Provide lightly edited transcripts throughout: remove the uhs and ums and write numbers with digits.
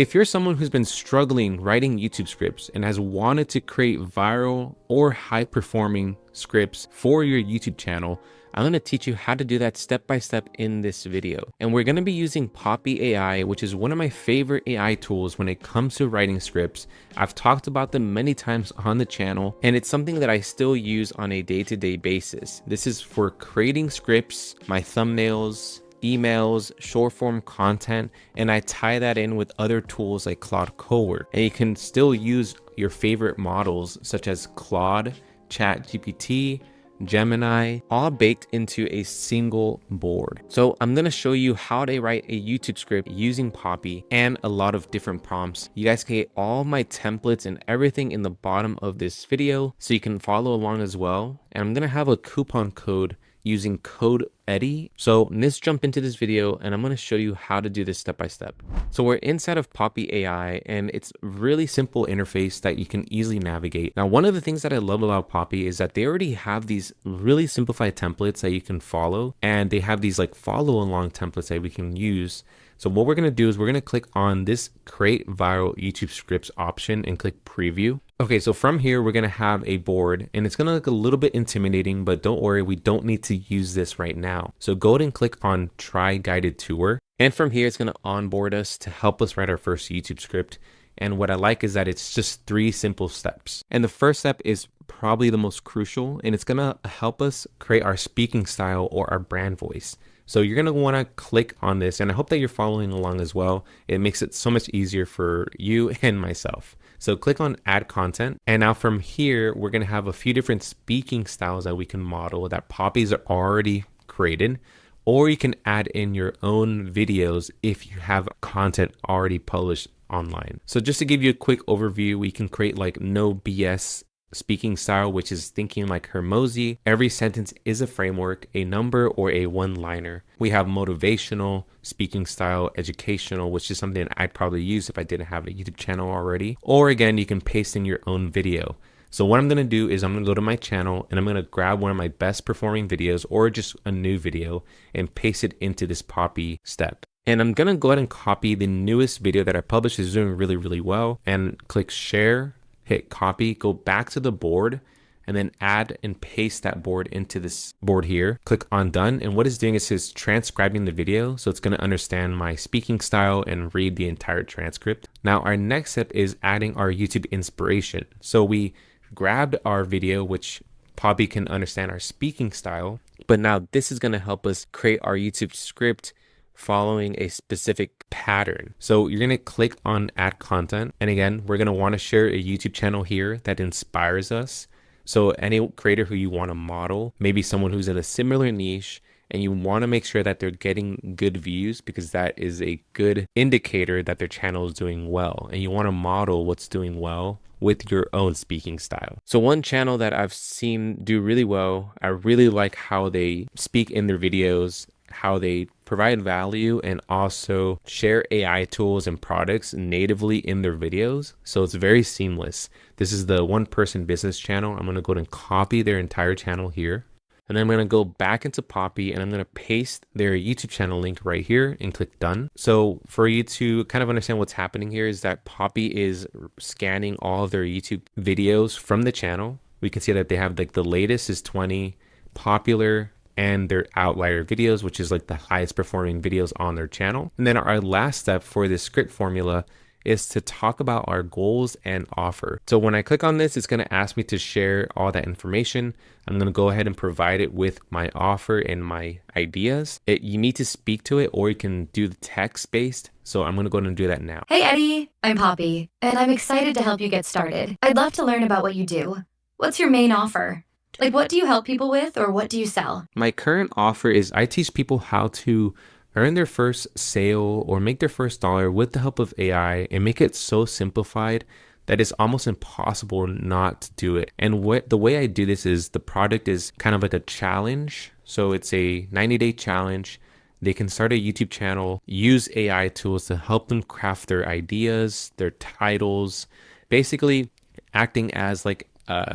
If you're someone who's been struggling writing YouTube scripts and has wanted to create viral or high performing scripts for your YouTube channel, I'm going to teach you how to do that step by step in this video. And we're going to be using Poppy AI, which is one of my favorite AI tools when it comes to writing scripts. I've talked about them many times on the channel, and it's something that I still use on a day-to-day basis. This is for creating scripts, my thumbnails, emails, short form content, and I tie that in with other tools like Claude Code. And you can still use your favorite models such as Claude, ChatGPT, Gemini, all baked into a single board. So I'm going to show you how to write a YouTube script using Poppy and a lot of different prompts. You guys can get all my templates and everything in the bottom of this video so you can follow along as well. And I'm going to have a coupon code using code Eddie. So let's jump into this video and I'm going to show you how to do this step by step. So we're inside of Poppy AI and it's really simple interface that you can easily navigate. Now, one of the things that I love about Poppy is that they already have these really simplified templates that you can follow, and they have these like follow along templates that we can use. So what we're going to do is we're going to click on this create viral YouTube scripts option and click preview. Okay, so from here, we're going to have a board and it's going to look a little bit intimidating, but don't worry, we don't need to use this right now. So go ahead and click on try guided tour. And from here, it's going to onboard us to help us write our first YouTube script. And what I like is that it's just 3 simple steps. And the first step is probably the most crucial, and it's going to help us create our speaking style or our brand voice. So you're going to want to click on this, and I hope that you're following along as well. It makes it so much easier for you and myself. So click on add content. And now from here, we're going to have a few different speaking styles that we can model that Poppy's are already created, or you can add in your own videos if you have content already published online. So just to give you a quick overview, we can create like no BS speaking style, which is thinking like Hermosi. Every sentence is a framework, a number, or a one-liner. We have motivational, speaking style, educational, which is something I'd probably use if I didn't have a YouTube channel already. Or again, you can paste in your own video. So what I'm going to do is I'm going to go to my channel and I'm going to grab one of my best performing videos or just a new video and paste it into this Poppy step. And I'm going to go ahead and copy the newest video that I published. Is doing really, really well, and click share. Hit copy, go back to the board, and then add and paste that board into this board here. Click on done. And what it's doing is it's transcribing the video. So it's going to understand my speaking style and read the entire transcript. Now, our next step is adding our YouTube inspiration. So we grabbed our video, which Poppy can understand our speaking style. But now this is going to help us create our YouTube script following a specific pattern. So you're going to click on add content. And again, we're going to want to share a YouTube channel here that inspires us. So any creator who you want to model, maybe someone who's in a similar niche, and you want to make sure that they're getting good views because that is a good indicator that their channel is doing well. And you want to model what's doing well with your own speaking style. So one channel that I've seen do really well, I really like how they speak in their videos, how they provide value, and also share AI tools and products natively in their videos. So it's very seamless. This is the One Person Business channel. I'm going to go and copy their entire channel here. And then I'm going to go back into Poppy and I'm going to paste their YouTube channel link right here and click done. So for you to kind of understand what's happening here is that Poppy is scanning all of their YouTube videos from the channel. We can see that they have like the latest is 20, popular, and their outlier videos, which is like the highest performing videos on their channel. And then our last step for this script formula is to talk about our goals and offer. So when I click on this, it's going to ask me to share all that information. I'm going to go ahead and provide it with my offer and my ideas. You need to speak to it, or you can do the text based. So I'm going to go ahead and do that now. Hey Eddie, I'm Poppy, and I'm excited to help you get started. I'd love to learn about what you do. What's your main offer? Like, what do you help people with, or what do you sell? My current offer is I teach people how to earn their first sale or make their first dollar with the help of AI and make it so simplified that it's almost impossible not to do it. And the way I do this is the product is kind of like a challenge. So it's a 90-day challenge. They can start a YouTube channel, use AI tools to help them craft their ideas, their titles, basically acting as like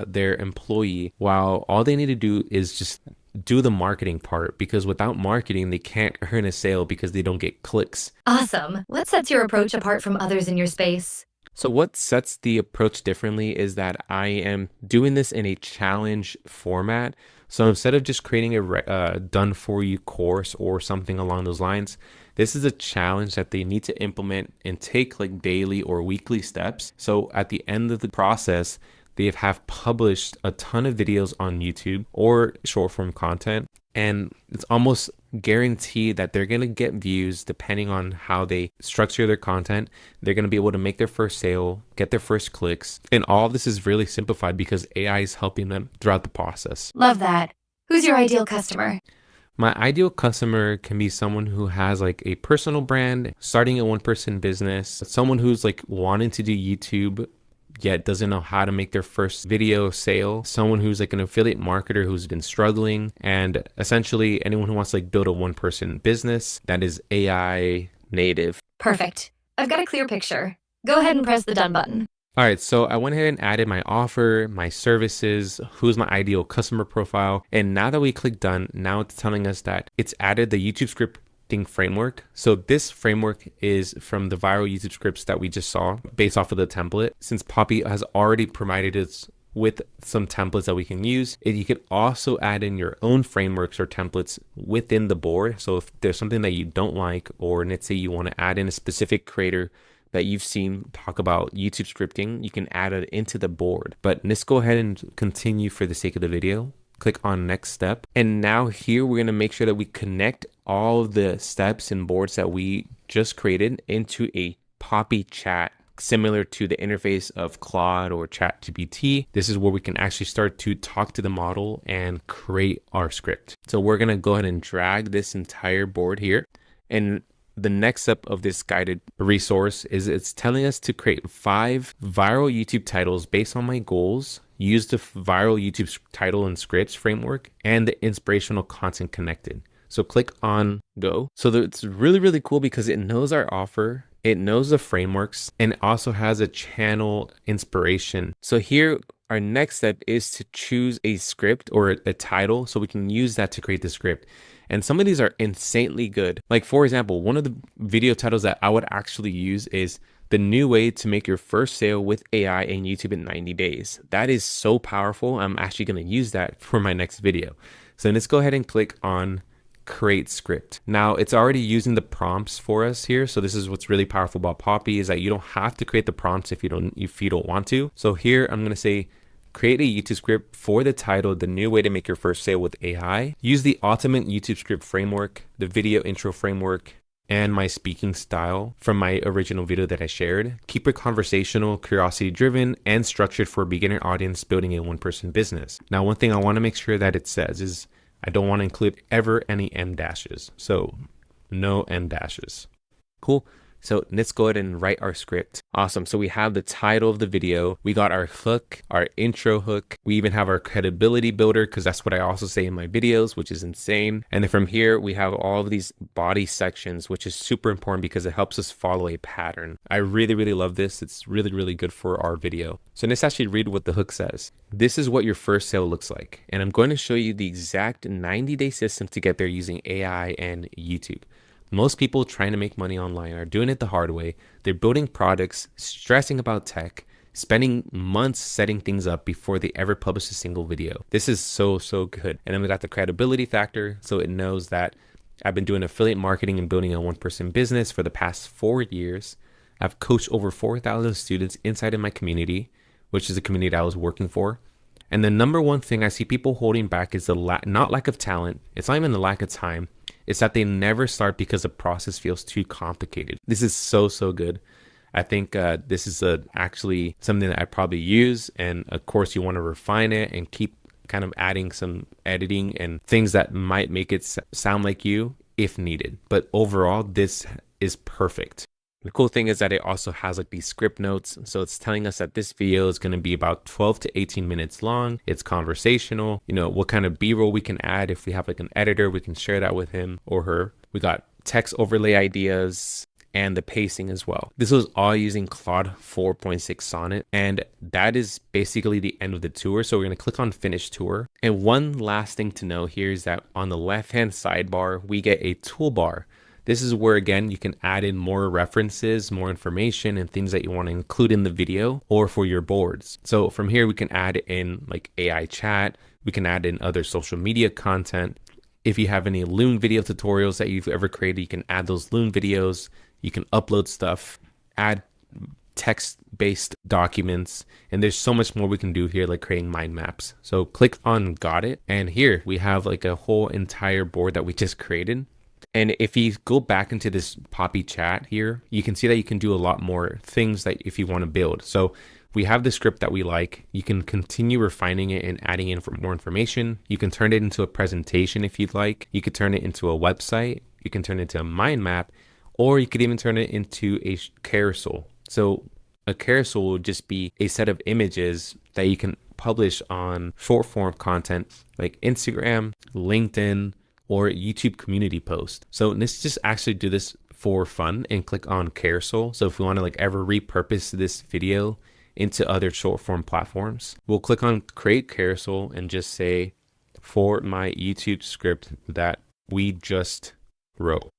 their employee, while all they need to do is just do the marketing part, because without marketing, they can't earn a sale because they don't get clicks. Awesome. What sets your approach apart from others in your space? So what sets the approach differently is that I am doing this in a challenge format. So instead of just creating a done for you course or something along those lines, this is a challenge that they need to implement and take like daily or weekly steps. So at the end of the process, they have published a ton of videos on YouTube or short form content. And it's almost guaranteed that they're going to get views depending on how they structure their content. They're going to be able to make their first sale, get their first clicks. And all of this is really simplified because AI is helping them throughout the process. Love that. Who's your ideal customer? My ideal customer can be someone who has like a personal brand, starting a one-person business, someone who's like wanting to do YouTube yet doesn't know how to make their first video sale, someone who's like an affiliate marketer who's been struggling, and essentially anyone who wants to like build a one-person business that is AI native. Perfect. I've got a clear picture. Go ahead and press the done button. All right, so I went ahead and added my offer, my services, who's my ideal customer profile. And now that we click done, now it's telling us that it's added the YouTube scripting framework. So this framework is from the viral YouTube scripts that we just saw based off of the template. Since Poppy has already provided us with some templates that we can use, and you could also add in your own frameworks or templates within the board. So if there's something that you don't like, or let's say you want to add in a specific creator that you've seen talk about YouTube scripting, you can add it into the board. But let's go ahead and continue for the sake of the video. Click on next step. And now here we're going to make sure that we connect all of the steps and boards that we just created into a Poppy chat, similar to the interface of Claude or ChatGPT. This is where we can actually start to talk to the model and create our script. So we're going to go ahead and drag this entire board here. And the next step of this guided resource is it's telling us to create 5 viral YouTube titles based on my goals, use the viral YouTube title and scripts framework, and the inspirational content connected. So click on go. So it's really, really cool because it knows our offer, it knows the frameworks, and also has a channel inspiration. So here, our next step is to choose a script or a title so we can use that to create the script. And some of these are insanely good. Like for example, one of the video titles that I would actually use is the new way to make your first sale with AI and YouTube in 90 days. That is so powerful. I'm actually going to use that for my next video. So let's go ahead and click on create script. Now it's already using the prompts for us here. So this is what's really powerful about Poppy, is that you don't have to create the prompts if you don't want to. So here I'm going to say, create a YouTube script for the title, the new way to make your first sale with AI. Use the ultimate YouTube script framework, the video intro framework, and my speaking style from my original video that I shared. Keep it conversational, curiosity driven, and structured for a beginner audience building a one-person business. Now, one thing I want to make sure that it says is I don't want to include ever any M dashes. So no M dashes. Cool. So let's go ahead and write our script. Awesome. So we have the title of the video. We got our hook, our intro hook. We even have our credibility builder, because that's what I also say in my videos, which is insane. And then from here, we have all of these body sections, which is super important because it helps us follow a pattern. I really, really love this. It's really, really good for our video. So let's actually read what the hook says. This is what your first sale looks like. And I'm going to show you the exact 90-day system to get there using AI and YouTube. Most people trying to make money online are doing it the hard way. They're building products, stressing about tech, spending months setting things up before they ever publish a single video. This is so, so good. And then we got the credibility factor. So it knows that I've been doing affiliate marketing and building a one-person business for the past 4 years. I've coached over 4,000 students inside of my community, which is the community I was working for. And the number one thing I see people holding back is the not lack of talent. It's not even the lack of time. It's that they never start because the process feels too complicated. This is so, so good. I think this is actually something that I probably use. And of course, you want to refine it and keep kind of adding some editing and things that might make it sound like you if needed. But overall, this is perfect. The cool thing is that it also has like these script notes. So it's telling us that this video is going to be about 12 to 18 minutes long. It's conversational. You know, what kind of B-roll we can add. If we have like an editor, we can share that with him or her. We got text overlay ideas, and the pacing as well. This was all using Claude 4.6 Sonnet, and that is basically the end of the tour. So we're going to click on Finish Tour. And one last thing to know here is that on the left-hand sidebar, we get a toolbar. This is where, again, you can add in more references, more information, and things that you want to include in the video or for your boards. So from here, we can add in like AI chat. We can add in other social media content. If you have any Loom video tutorials that you've ever created, you can add those Loom videos. You can upload stuff, add text-based documents, and there's so much more we can do here, like creating mind maps. So click on Got It, and here we have like a whole entire board that we just created. And if you go back into this Poppy chat here, you can see that you can do a lot more things that if you want to build. So we have the script that we like. You can continue refining it and adding in for more information. You can turn it into a presentation if you'd like. You could turn it into a website. You can turn it into a mind map, or you could even turn it into a carousel. So a carousel would just be a set of images that you can publish on short form content like Instagram, LinkedIn, or YouTube community post. So let's just actually do this for fun and click on Carousel. So if we want to like ever repurpose this video into other short form platforms, we'll click on Create Carousel and just say, for my YouTube script that we just wrote.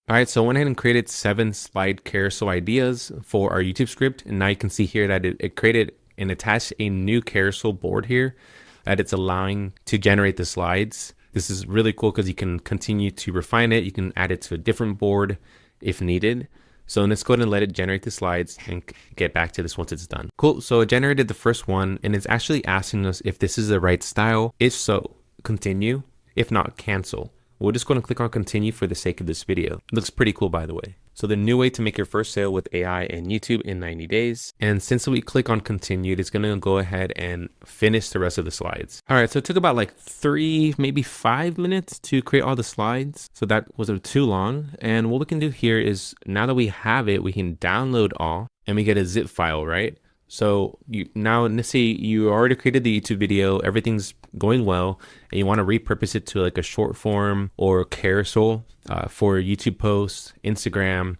All right, so I went ahead and created 7 slide carousel ideas for our YouTube script. And now you can see here that it created and attached a new carousel board here that it's allowing to generate the slides. This is really cool because you can continue to refine it. You can add it to a different board if needed. So let's go ahead and let it generate the slides and get back to this once it's done. Cool, so it generated the first one and it's actually asking us if this is the right style. If so, continue. If not, cancel. We're just going to click on continue for the sake of this video. It looks pretty cool, by the way. So the new way to make your first sale with AI and YouTube in 90 days. And since we click on continued, it's going to go ahead and finish the rest of the slides. All right, so it took about like 3, maybe 5 minutes to create all the slides. So that wasn't too long. And what we can do here is now that we have it, we can download all and we get a zip file, right? So now let's say you already created the YouTube video, everything's going well, and you want to repurpose it to like a short form or carousel for YouTube posts, Instagram,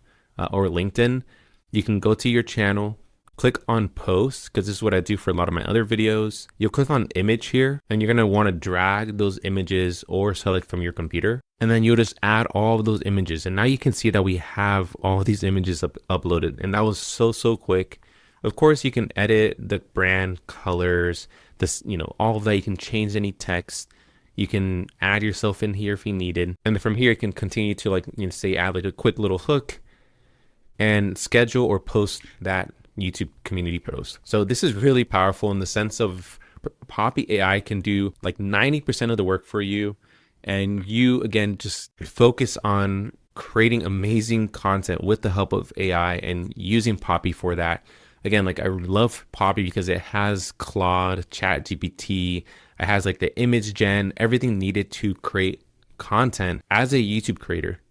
or LinkedIn. You can go to your channel, click on post, because this is what I do for a lot of my other videos. You'll click on image here, and you're going to want to drag those images or select from your computer. And then you'll just add all of those images. And now you can see that we have all these images uploaded. And that was so quick. Of course, you can edit the brand colors, this, all of that. You can change any text. You can add yourself in here if you needed. And then from here, you can continue to say add like a quick little hook and schedule or post that YouTube community post. So this is really powerful in the sense of Poppy AI can do like 90% of the work for you. And you, again, just focus on creating amazing content with the help of AI and using Poppy for that. Again, like I love Poppy because it has Claude, ChatGPT, it has like the image gen, everything needed to create content as a YouTube creator.